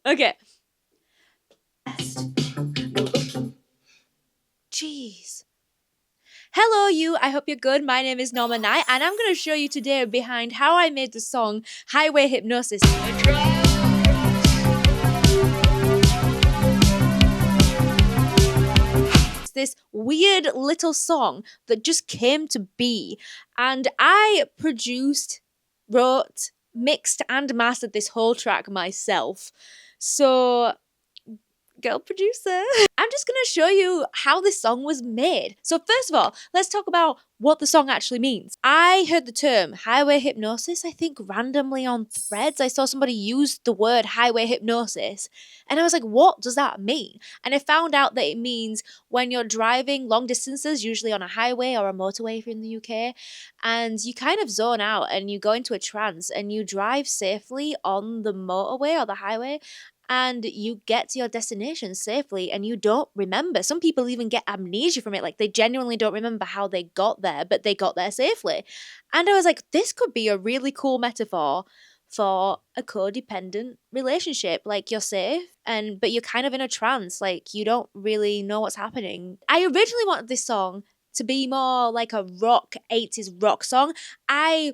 Okay. Jeez. Hello you, I hope you're good. My name is Norma Night and I'm going to show you today behind how I made the song Highway Hypnosis. It's this weird little song that just came to be, and I produced, wrote, mixed and mastered this whole track myself. So girl producer. I'm just gonna show you how this song was made. So first of all, let's talk about what the song actually means. I heard the term highway hypnosis, I think randomly on Threads. I saw somebody use the word highway hypnosis and I was like, what does that mean? And I found out that it means when you're driving long distances, usually on a highway or a motorway if you're in the UK, and you kind of zone out and you go into a trance and you drive safely on the motorway or the highway, and you get to your destination safely and you don't remember. Some people even get amnesia from it. Like they genuinely don't remember how they got there, but they got there safely. And I was like, this could be a really cool metaphor for a codependent relationship. Like you're safe but you're kind of in a trance. Like you don't really know what's happening. I originally wanted this song to be more like a 80s rock song. I,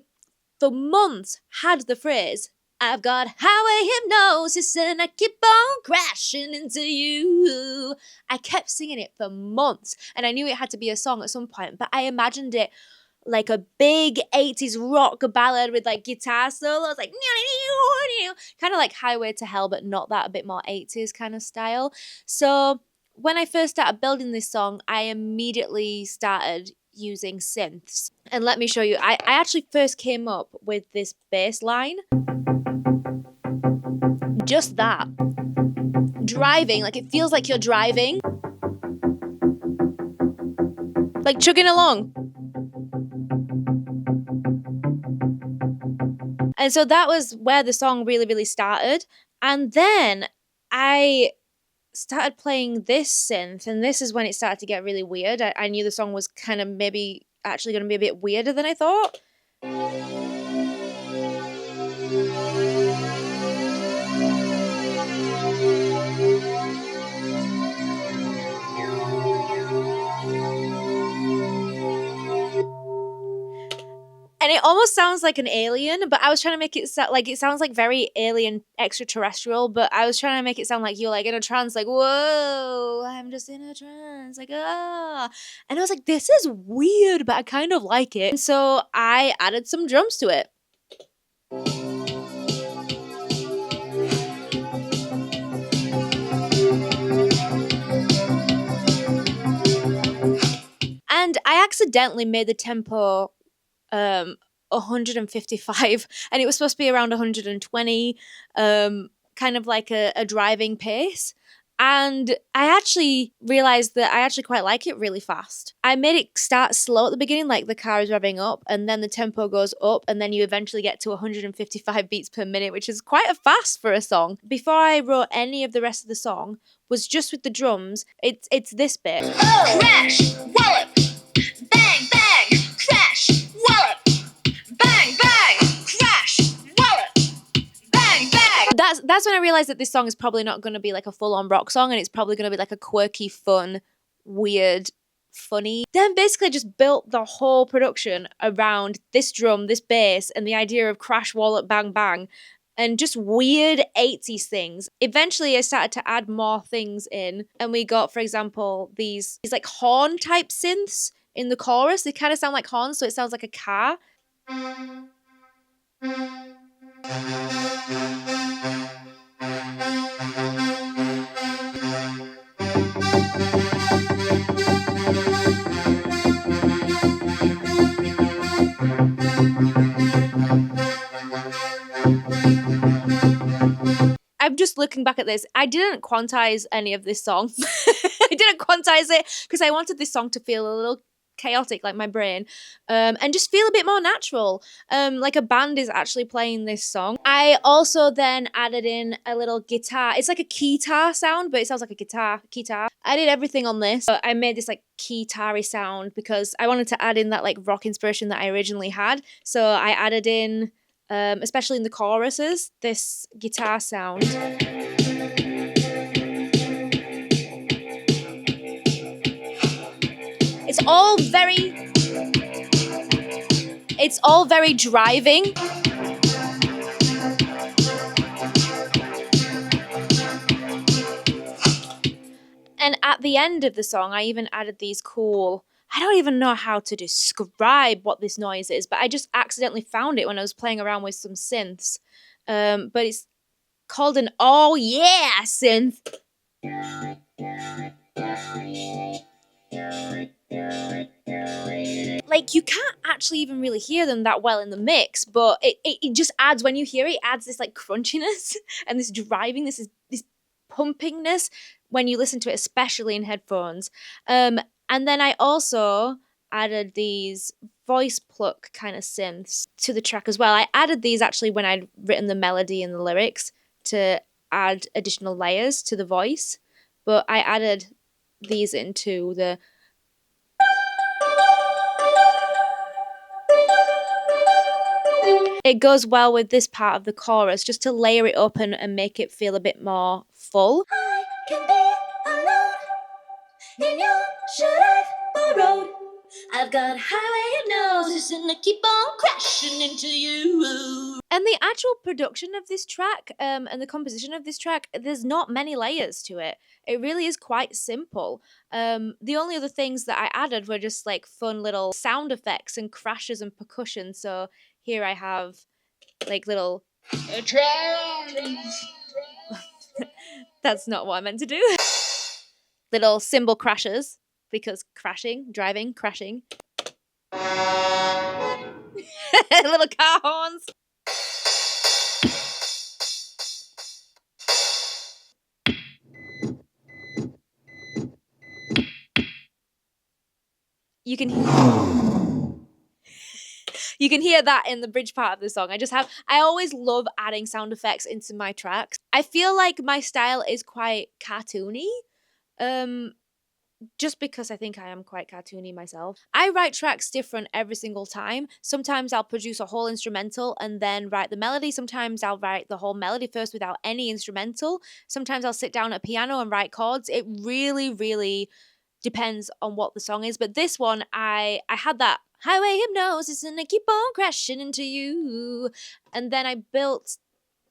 for months, had the phrase, I've got highway hypnosis and I keep on crashing into you. I kept singing it for months and I knew it had to be a song at some point, but I imagined it like a big 80s rock ballad with like guitar solos, like kind of like Highway to Hell, but not that, a bit more 80s kind of style. So when I first started building this song, I immediately started using synths. And let me show you, I actually first came up with this bass line. Just that. Driving, like it feels like you're driving. Like chugging along. And so that was where the song really, really started. And then I started playing this synth, and this is when it started to get really weird. I knew the song was kind of maybe actually going to be a bit weirder than I thought. And it almost sounds like an alien, but I was trying to make it sound like, it sounds like very alien extraterrestrial, but I was trying to make it sound like you're like in a trance, like, whoa, I'm just in a trance, like, ah. And I was like, this is weird, but I kind of like it. And so I added some drums to it. And I accidentally made the tempo 155 and it was supposed to be around 120, kind of like a driving pace. And I actually realized that I actually quite like it really fast. I made it start slow at the beginning, like the car is revving up, and then the tempo goes up, and then you eventually get to 155 beats per minute, which is quite a fast for a song. Before I wrote any of the rest of the song, was just with the drums. It's this bit. Oh, crash, wallop, bang, bang, crash, wallop, bang, bang, crash, wallop, bang, bang. That's when I realized that this song is probably not going to be like a full-on rock song, and it's probably going to be like a quirky, fun, weird, funny. Then basically just built the whole production around this drum, this bass, and the idea of crash, wallop, bang, bang, and just weird 80s things. Eventually I started to add more things in, and we got, for example, these like horn type synths in the chorus. They kind of sound like horns, so it sounds like a car. I'm just looking back at this. I didn't quantize any of this song. I didn't quantize it because I wanted this song to feel a little chaotic, like my brain, and just feel a bit more natural, like a band is actually playing this song. I also then added in a little guitar. It's like a keytar sound, but it sounds like a guitar. I did everything on this. I made this like keytar-y sound because I wanted to add in that like rock inspiration that I originally had. So I added in especially in the choruses, this guitar sound. It's all very driving. And at the end of the song, I even added these cool, I don't even know how to describe what this noise is, but I just accidentally found it when I was playing around with some synths. But it's called an oh yeah synth. Like, you can't actually even really hear them that well in the mix, but it just adds, when you hear it, it adds this like crunchiness and this driving, this pumpingness when you listen to it, especially in headphones. And then I also added these voice pluck kind of synths to the track as well. I added these actually when I'd written the melody and the lyrics to add additional layers to the voice, but I added these into the it goes well with this part of the chorus, just to layer it up and make it feel a bit more full. I can be alone in your shirt I've borrowed. I've got highway hypnosis and I keep on crashing into you. And the actual production of this track and the composition of this track, there's not many layers to it. It really is quite simple. The only other things that I added were just like fun little sound effects and crashes and percussion. So here I have like little... That's not what I meant to do. Little cymbal crashes, because crashing, driving, crashing. Little car horns. You can hear that in the bridge part of the song. I always love adding sound effects into my tracks. I feel like my style is quite cartoony. Just because I think I am quite cartoony myself. I write tracks different every single time. Sometimes I'll produce a whole instrumental and then write the melody. Sometimes I'll write the whole melody first without any instrumental. Sometimes I'll sit down at a piano and write chords. It really, really depends on what the song is. But this one, I had that highway hypnosis and I keep on crashing into you. And then I built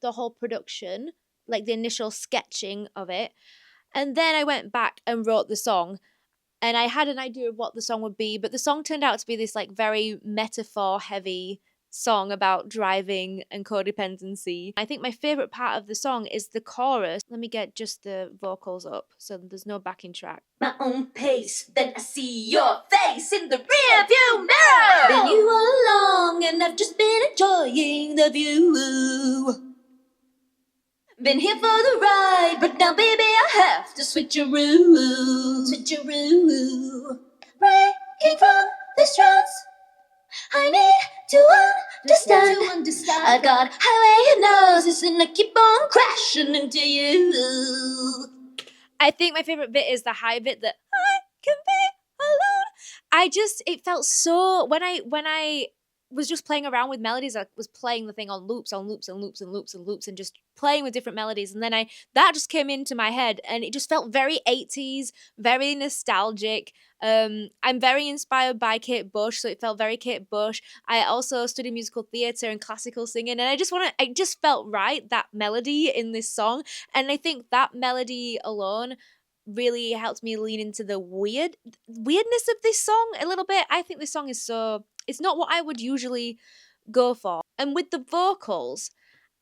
the whole production, like the initial sketching of it. And then I went back and wrote the song. And I had an idea of what the song would be, but the song turned out to be this like very metaphor-heavy song about driving and codependency. I think my favourite part of the song is the chorus. Let me get just the vocals up so there's no backing track. My own pace, then I see your face in the rearview mirror. Then you all along and I've just been enjoying the view. Been here for the ride, but now baby I have to switcheroo. Switcheroo. Breaking from the struts, I need to understand. I got highway hypnosis and I keep on crashing into you. I think my favorite bit is the high bit that I can be alone. It felt so, when I was just playing around with melodies, I was playing the thing on loops and just playing with different melodies, and then that just came into my head and it just felt very 80s, very nostalgic. I'm very inspired by Kate Bush, so it felt very Kate Bush. I also studied musical theatre and classical singing, and it just felt right, that melody in this song. And I think that melody alone really helped me lean into the weirdness of this song a little bit. I think this song is it's not what I would usually go for. And with the vocals,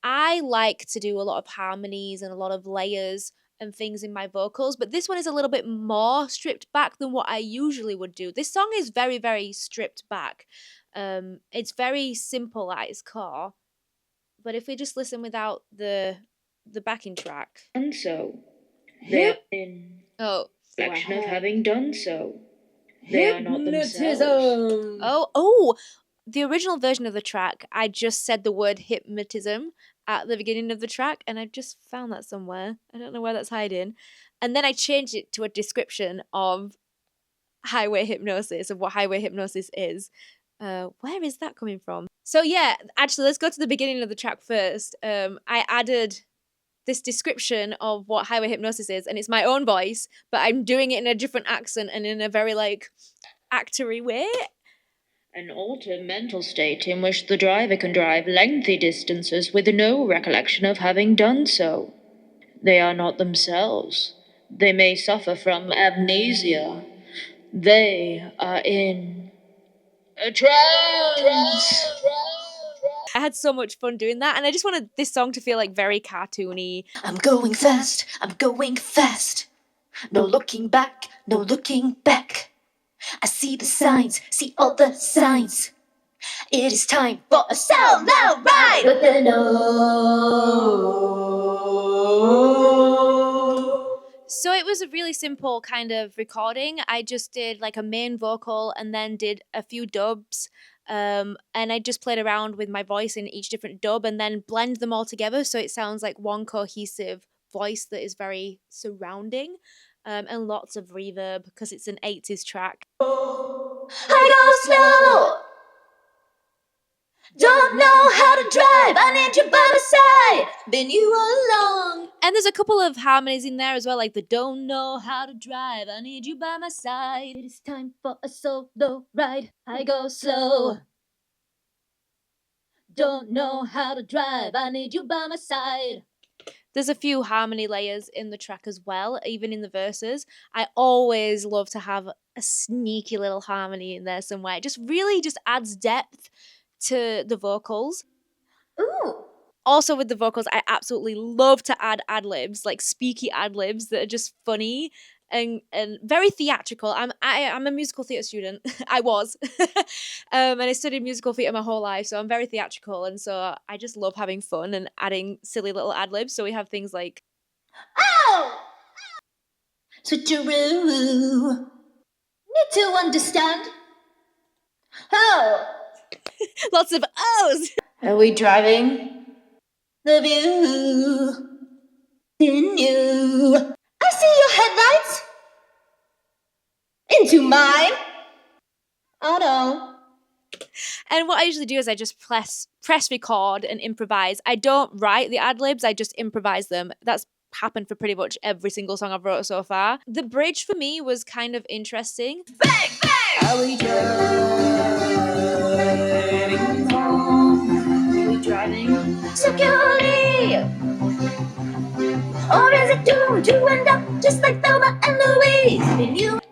I like to do a lot of harmonies and a lot of layers and things in my vocals, but this one is a little bit more stripped back than what I usually would do. This song is very, very stripped back. It's very simple at its core, but if we just listen without the backing track. And so, they are in reflection of having done so. They are not themselves. Oh, the original version of the track, I just said the word hypnotism at the beginning of the track, and I just found that somewhere. I don't know where that's hiding. And then I changed it to a description of highway hypnosis, of what highway hypnosis is. Where is that coming from? So yeah, actually, let's go to the beginning of the track first. I added this description of what highway hypnosis is, and it's my own voice, but I'm doing it in a different accent and in a very like actory way. An altered mental state in which the driver can drive lengthy distances with no recollection of having done so. They are not themselves. They may suffer from amnesia. They are in a trance. I had so much fun doing that, and I just wanted this song to feel like very cartoony. I'm going fast, I'm going fast. No looking back, no looking back. I see the signs, see all the signs. It is time for a solo ride with the no. So it was a really simple kind of recording. I just did like a main vocal and then did a few dubs. And I just played around with my voice in each different dub and then blend them all together so it sounds like one cohesive voice that is very surrounding, and lots of reverb because it's an 80s track. I go slow. Don't know how to drive. I need you by my side. Been you all along. And there's a couple of harmonies in there as well, like the don't know how to drive. I need you by my side. It is time for a solo ride. I go slow. Don't know how to drive. I need you by my side. There's a few harmony layers in the track as well, even in the verses. I always love to have a sneaky little harmony in there somewhere. It just really just adds depth to the vocals. Ooh. Also with the vocals, I absolutely love to add ad-libs, like speaky ad-libs that are just funny and very theatrical. I'm a musical theatre student. I was. And I studied musical theatre my whole life, so I'm very theatrical, and so I just love having fun and adding silly little ad-libs. So we have things like, ow! Switcheroo. Need to understand. Oh. lots of O's. Are we driving? The view. In you. I see your headlights. Into mine. Oh no. And what I usually do is I just press record and improvise. I don't write the ad-libs, I just improvise them. That's happened for pretty much every single song I've wrote so far. The bridge for me was kind of interesting. Bang, bang! Are we driving home? Are we driving securely? Or is it doomed to end up just like Thelma and Louise?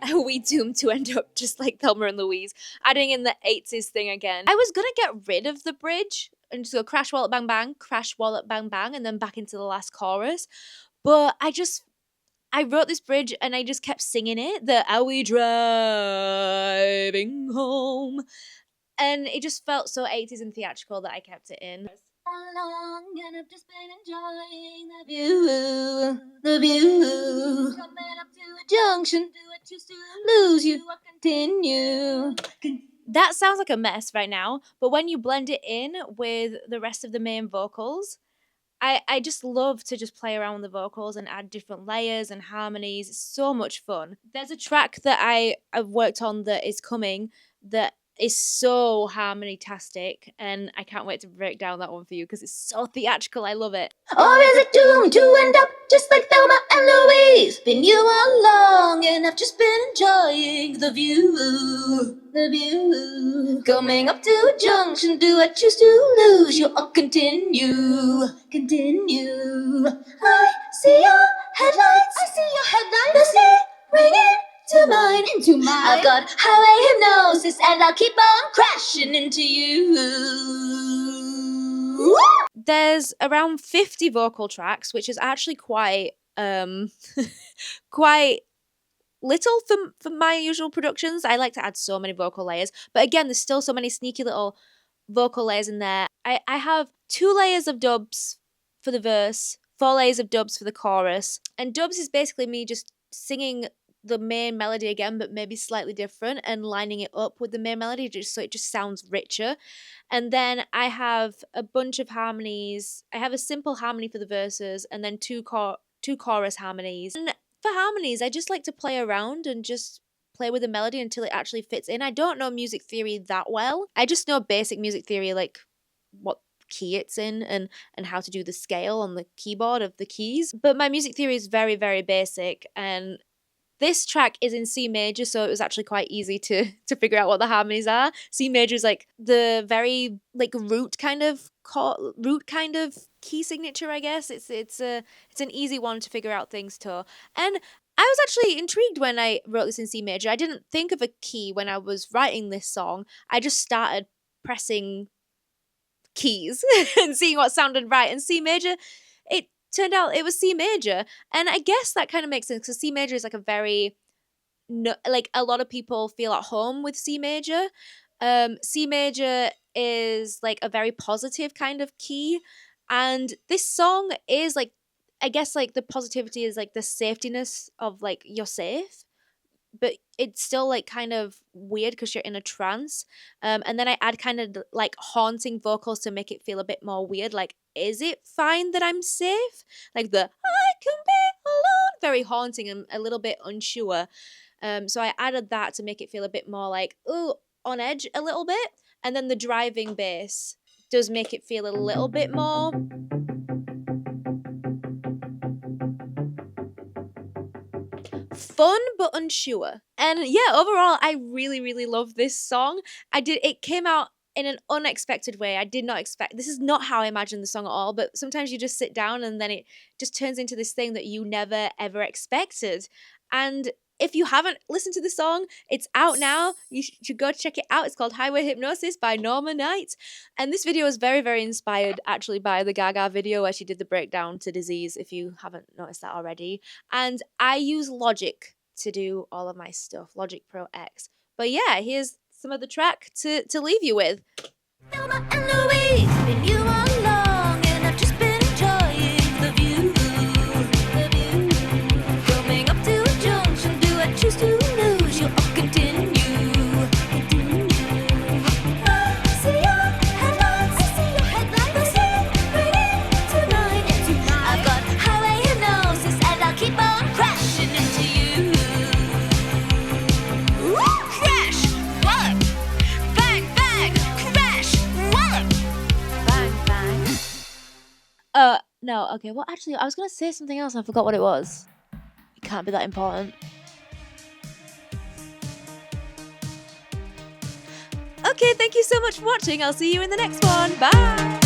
Are we doomed to end up just like Thelma and Louise? Adding in the 80s thing again. I was gonna get rid of the bridge and just go crash, wallet, bang, bang, crash, wallet, bang, bang, and then back into the last chorus. But I wrote this bridge and I just kept singing it. The "Are we driving home?" And it just felt so 80s and theatrical that I kept it in. Along and I've just been enjoying the view. Coming up to a junction, do I choose to lose you or continue? That sounds like a mess right now, but when you blend it in with the rest of the main vocals, I just love to just play around with the vocals and add different layers and harmonies. It's so much fun. There's a track that I've worked on that is coming that is so harmony-tastic, and I can't wait to break down that one for you because it's so theatrical. I love it. Or is it doomed to end up just like Thelma and Louise? Been you all along and I've just been enjoying the view. The view. Coming up to a junction, do I choose to lose you or continue? Continue. I see your headlights. I see your headlights. The sea ringing to mine. Into mine. I've got highway hypnosis and I'll keep on crashing into you. There's around 50 vocal tracks, which is actually quite quite little for my usual productions. I like to add so many vocal layers, but again, there's still so many sneaky little vocal layers in there. I have 2 layers of dubs for the verse, 4 layers of dubs for the chorus, and dubs is basically me just singing the main melody again, but maybe slightly different, and lining it up with the main melody just so it just sounds richer. And then I have a bunch of harmonies. I have a simple harmony for the verses, and then two chorus harmonies. And for harmonies, I just like to play around and just play with the melody until it actually fits in. I don't know music theory that well. I just know basic music theory, like what key it's in and how to do the scale on the keyboard of the keys. But my music theory is very, very basic, and this track is in C major, so it was actually quite easy to figure out what the harmonies are. C major is like the very like root kind of key signature, I guess. It's an easy one to figure out things to. And I was actually intrigued when I wrote this in C major. I didn't think of a key when I was writing this song. I just started pressing keys and seeing what sounded right. And C major, it turned out it was C major. And I guess that kind of makes sense because C major is like a very, like a lot of people feel at home with C major. C major is like a very positive kind of key. And this song is like, I guess like the positivity is like the safetiness of like you're safe, but it's still like kind of weird because you're in a trance. And then I add kind of like haunting vocals to make it feel a bit more weird. Like, is it fine that I'm safe? Like the I can be alone, very haunting and a little bit unsure. So I added that to make it feel a bit more like, ooh, on edge a little bit. And then the driving bass does make it feel a little bit more fun but unsure. And yeah, overall I really, really love this song. It came out in an unexpected way. I did not expect, this is not how I imagined the song at all, but sometimes you just sit down and then it just turns into this thing that you never ever expected. And if you haven't listened to the song, it's out now. You should go check it out. It's called Highway Hypnosis by Norma Night. And this video is very, very inspired actually by the Gaga video where she did the breakdown to Disease, if you haven't noticed that already. And I use Logic to do all of my stuff, Logic Pro X. But yeah, here's some of the track to leave you with. Thelma and Louise, been you all along, and I've just been enjoying the view. Coming up to a junction, do I choose to lose you or continue? I see your headlights, I see pretty tonight. I've got highway hypnosis, and I'll keep on crashing into you. Crash, wallop, bang, bang, crash, wallop, bang, bang. No, okay, well actually I was gonna say something else and I forgot what it was. It can't be that important. Okay, thank you so much for watching. I'll see you in the next one. Bye!